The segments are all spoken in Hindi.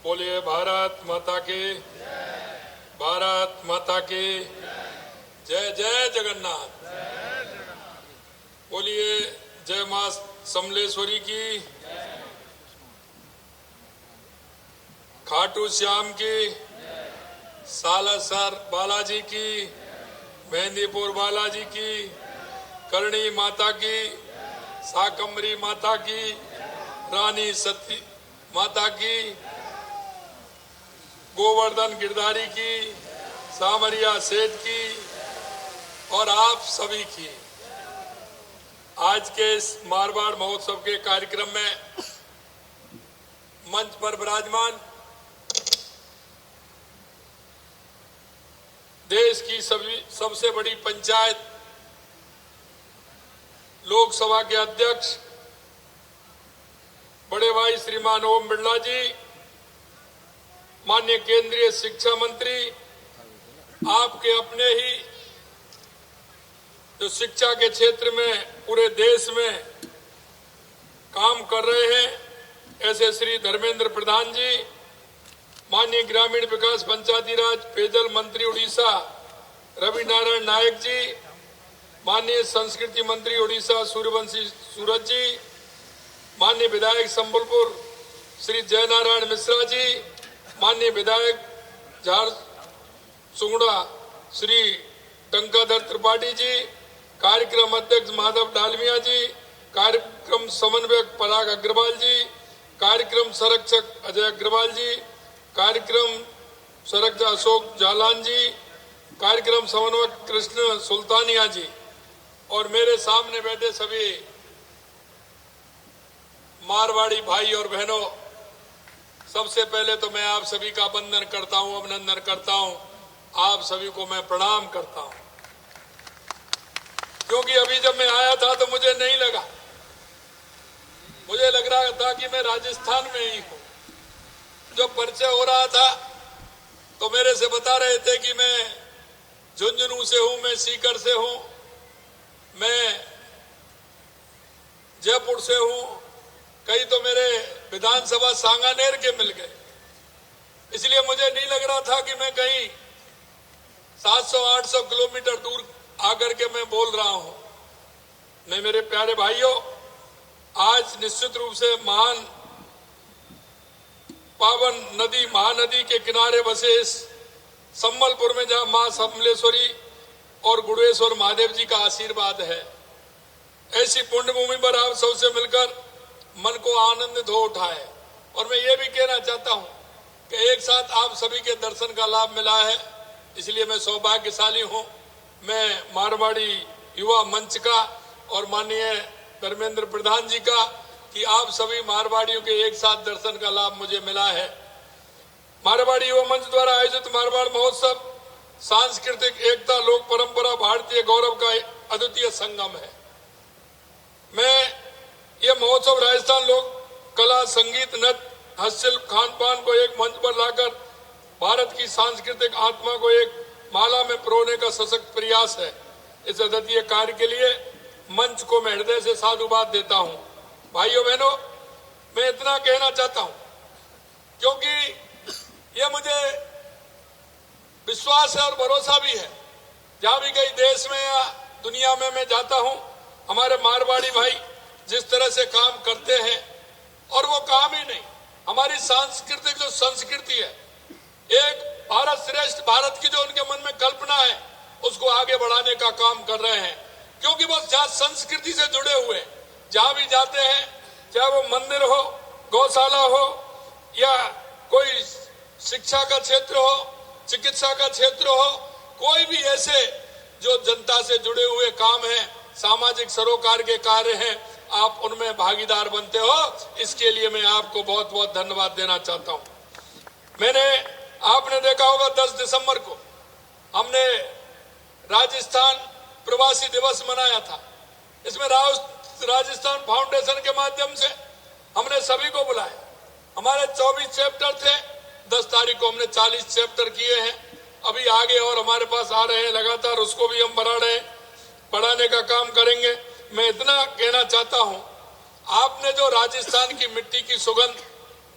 बोलिए भारत माता की, भारत माता की जय। जय जगन्नाथ। बोलिए जय मां समलेश्वरी की, खाटू श्याम की, सालासर बालाजी की, मेहंदीपुर बालाजी की, करणी माता की, शाकंभरी माता की, रानी सती माता की, गोवर्धन गिरधारी की, सामरिया सेठ की और आप सभी की। आज के इस मारवाड़ महोत्सव के कार्यक्रम में मंच पर विराजमान देश की सबसे बड़ी पंचायत लोकसभा के अध्यक्ष बड़े भाई श्रीमान ओम बिरला जी, माननीय केंद्रीय शिक्षा मंत्री, आपके अपने ही जो शिक्षा के क्षेत्र में पूरे देश में काम कर रहे हैं ऐसे श्री धर्मेंद्र प्रधान जी, माननीय ग्रामीण विकास पंचायती राज पेयजल मंत्री उड़ीसा रवि नारायण नायक जी, माननीय संस्कृति मंत्री उड़ीसा सूर्यवंशी सूरज जी, माननीय विधायक संबलपुर श्री जयनारायण मिश्रा जी, माननीय विधायक झारसुगुड़ा श्री टंकाधर त्रिपाठी जी, कार्यक्रम अध्यक्ष माधव डालमिया जी, कार्यक्रम समन्वयक पराग अग्रवाल जी, कार्यक्रम संरक्षक अजय अग्रवाल जी, कार्यक्रम संरक्षक अशोक जालान जी, कार्यक्रम समन्वयक कृष्ण सुल्तानिया जी और मेरे सामने बैठे सभी मारवाड़ी भाई और बहनों, सबसे पहले तो मैं आप सभी का वंदन करता हूं, अभिनंदन करता हूं। आप सभी को मैं प्रणाम करता हूं, क्योंकि अभी जब मैं आया था तो मुझे नहीं लगा, मुझे लग रहा था कि मैं राजस्थान में ही हूं। जब परिचय हो रहा था तो मेरे से बता रहे थे कि मैं झुंझुनू से हूं, मैं सीकर से हूं, मैं जयपुर से हूं, कई तो मेरे विधानसभा सांगानेर के मिल गए। इसलिए मुझे नहीं लग रहा था कि मैं कहीं 700-800 किलोमीटर दूर आकर के मैं बोल रहा हूं। नहीं मेरे प्यारे भाइयों, आज निश्चित रूप से महान पावन नदी महानदी के किनारे बसे इस संबलपुर में जहां मां समलेश्वरी और गुड़ेश्वर महादेव जी का आशीर्वाद है, ऐसी पुण्य भूमि पर आप सबसे मिलकर मन को आनंदित हो उठा है। और मैं ये भी कहना चाहता हूं कि एक साथ आप सभी के दर्शन का लाभ मिला है, इसलिए मैं सौभाग्यशाली हूं। मैं मारवाड़ी युवा मंच का और माननीय धर्मेंद्र प्रधान जी का कि आप सभी मारवाड़ियों के एक साथ दर्शन का लाभ मुझे मिला है। मारवाड़ी युवा मंच द्वारा आयोजित मारवाड़ महोत्सव सांस्कृतिक एकता, लोक परंपरा, भारतीय गौरव का अद्वितीय संगम है। मैं ये महोत्सव राजस्थान लोक कला, संगीत, नृत्य, हस्तशिल्प, खान पान को एक मंच पर लाकर भारत की सांस्कृतिक आत्मा को एक माला में पिरोने का सशक्त प्रयास है। इस अद्वितीय कार्य के लिए मंच को मैं हृदय से साधुवाद देता हूं। भाइयों बहनों, मैं इतना कहना चाहता हूं क्योंकि यह मुझे विश्वास है और भरोसा भी है, जहां भी कहीं देश में या दुनिया में मैं जाता हूं, हमारे मारवाड़ी भाई जिस तरह से काम करते हैं, और वो काम ही नहीं, हमारी सांस्कृतिक जो संस्कृति है, एक भारत श्रेष्ठ भारत की जो उनके मन में कल्पना है, उसको आगे बढ़ाने का काम कर रहे हैं। क्योंकि वो जहां संस्कृति से जुड़े हुए जहां भी जाते हैं, चाहे वो मंदिर हो, गौशाला हो या कोई शिक्षा का क्षेत्र हो, चिकित्सा का क्षेत्र हो, कोई भी ऐसे जो जनता से जुड़े हुए काम है, सामाजिक सरोकार के कार्य हैं, आप उनमें भागीदार बनते हो। इसके लिए मैं आपको बहुत बहुत धन्यवाद देना चाहता हूं। आपने देखा होगा 10 दिसंबर को हमने राजस्थान प्रवासी दिवस मनाया था। इसमें राजस्थान फाउंडेशन के माध्यम से हमने सभी को बुलाया। हमारे 24 चैप्टर थे, 10 तारीख को हमने 40 चैप्टर किए हैं। अभी आगे और हमारे पास आ रहे हैं लगातार, उसको भी हम बढ़ा रहे हैं, बढ़ाने का काम करेंगे। मैं इतना कहना चाहता हूं, आपने जो राजस्थान की मिट्टी की सुगंध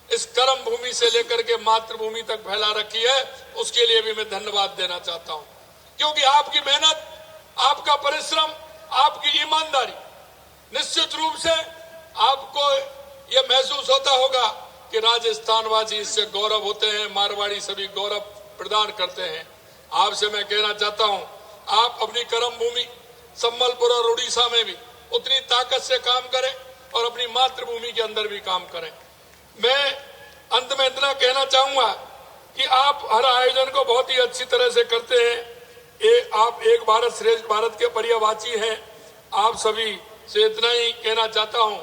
इस कर्म भूमि से लेकर के मातृभूमि तक फैला रखी है, उसके लिए भी मैं धन्यवाद देना चाहता हूं। क्योंकि आपकी मेहनत, आपका परिश्रम, आपकी ईमानदारी, निश्चित रूप से आपको यह महसूस होता होगा कि राजस्थानवासी इससे गौरव होते हैं, मारवाड़ी सभी गौरव प्रदान करते हैं। आपसे मैं कहना चाहता हूं, आप अपनी कर्म भूमि संबलपुर और उड़ीसा में भी उतनी ताकत से काम करें और अपनी मातृभूमि के अंदर भी काम करें। मैं अंत में इतना कहना चाहूंगा कि आप हर आयोजन को बहुत ही अच्छी तरह से करते हैं। आप एक भारत श्रेष्ठ भारत के पर्यायवाची हैं। आप सभी से इतना ही कहना चाहता हूं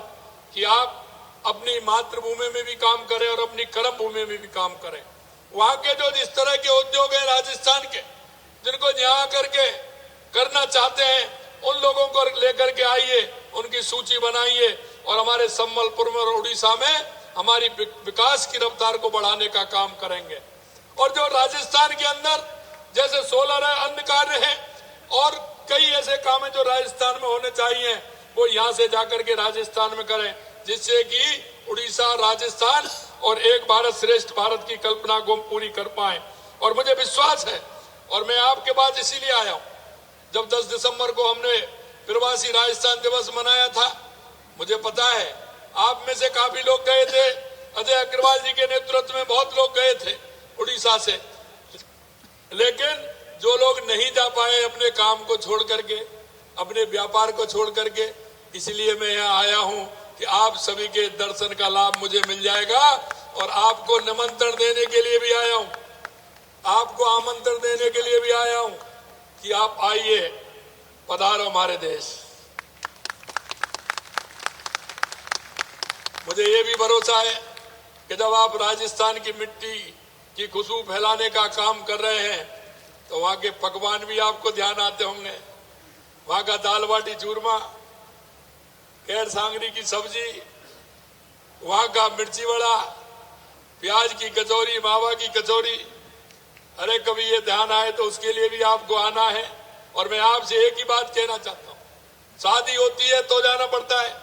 कि आप अपनी मातृभूमि में भी काम करें और अपनी कर्म भूमि में भी काम करें। वहां के जो जिस तरह के उद्योग हैं राजस्थान के, जिनको यहाँ करके करना चाहते हैं, उन लोगों को लेकर के आइए, उनकी सूची बनाइए और हमारे संबलपुर में और उड़ीसा में हमारी विकास की रफ्तार को बढ़ाने का काम करेंगे। और जो राजस्थान के अंदर जैसे सोलर है, अन्य कार्य है और कई ऐसे काम है जो राजस्थान में होने चाहिए, वो यहाँ से जाकर के राजस्थान में करें, जिससे कि उड़ीसा, राजस्थान और एक भारत श्रेष्ठ भारत की कल्पना को पूरी कर पाए। और मुझे विश्वास है, और मैं आपके पास इसीलिए आया हूं, जब 10 दिसंबर को हमने प्रवासी राजस्थान दिवस मनाया था, मुझे पता है आप में से काफी लोग गए थे। अजय अग्रवाल जी के नेतृत्व में बहुत लोग गए थे उड़ीसा से, लेकिन जो लोग नहीं जा पाए अपने काम को छोड़ करके, अपने व्यापार को छोड़ करके, इसलिए मैं यहाँ आया हूँ कि आप सभी के दर्शन का लाभ मुझे मिल जाएगा। और आपको निमंत्रण देने के लिए भी आया हूँ, आपको आमंत्रण देने के लिए भी आया हूँ कि आप आइए, पधारो हमारे देश। मुझे ये भी भरोसा है कि जब आप राजस्थान की मिट्टी की खुशबू फैलाने का काम कर रहे हैं तो वहां के पकवान भी आपको ध्यान आते होंगे। वहां का दाल बाटी चूरमा, कैर सांगरी की सब्जी, वहां का मिर्ची वड़ा, प्याज की कचौरी, मावा की कचौरी। अरे कभी ये ध्यान आए तो उसके लिए भी आपको आना है। और मैं आपसे एक ही बात कहना चाहता हूँ, शादी होती है तो जाना पड़ता है,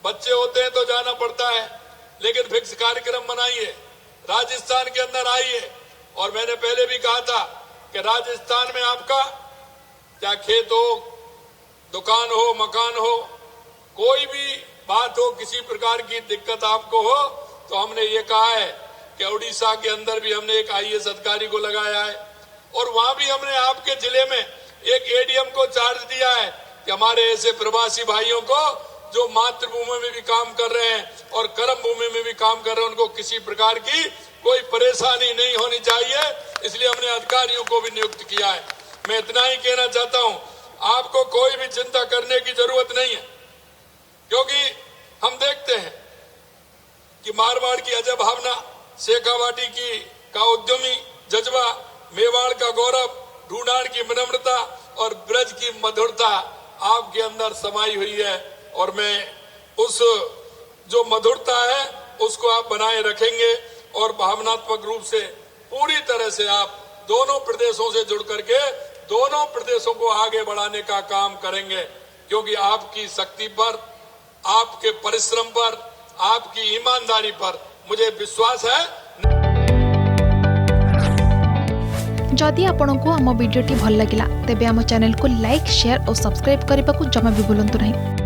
बच्चे होते हैं तो जाना पड़ता है, लेकिन फिक्स कार्यक्रम बनाइए, राजस्थान के अंदर आइए। और मैंने पहले भी कहा था कि राजस्थान में आपका क्या खेत हो, दुकान हो, मकान हो, कोई भी बात हो, किसी प्रकार की दिक्कत आपको हो, तो हमने ये कहा है कि उड़ीसा के अंदर भी हमने एक IAS अधिकारी को लगाया है और वहां भी हमने आपके जिले में एक ADM को चार्ज दिया है कि हमारे ऐसे प्रवासी भाइयों को जो मातृभूमि में भी काम कर रहे हैं और कर्म भूमि में भी काम कर रहे हैं, उनको किसी प्रकार की कोई परेशानी नहीं होनी चाहिए, इसलिए हमने अधिकारियों को भी नियुक्त किया है। मैं इतना ही कहना चाहता हूं, आपको कोई भी चिंता करने की जरूरत नहीं है, क्योंकि हम देखते हैं कि मारवाड़ की अजय भावना, शेखावाटी की का उद्यमी जज्बा, मेवाड़ का गौरव, ढूंढाड़ की विनम्रता और ब्रज की मधुरता आपके अंदर समाई हुई है। और मैं उस जो मधुरता है उसको आप बनाए रखेंगे और भावनात्मक रूप से पूरी तरह से आप दोनों प्रदेशों से जुड़ करके दोनों प्रदेशों को आगे बढ़ाने का काम करेंगे, क्योंकि आपकी शक्ति पर, आपके परिश्रम पर, आपकी ईमानदारी पर मुझे विश्वास है। जदि आपंक आम भिडी भल लगा तेब आम चैनल को लाइक, शेयर और सब्सक्राइब करने को जमा भी भूलु नहीं।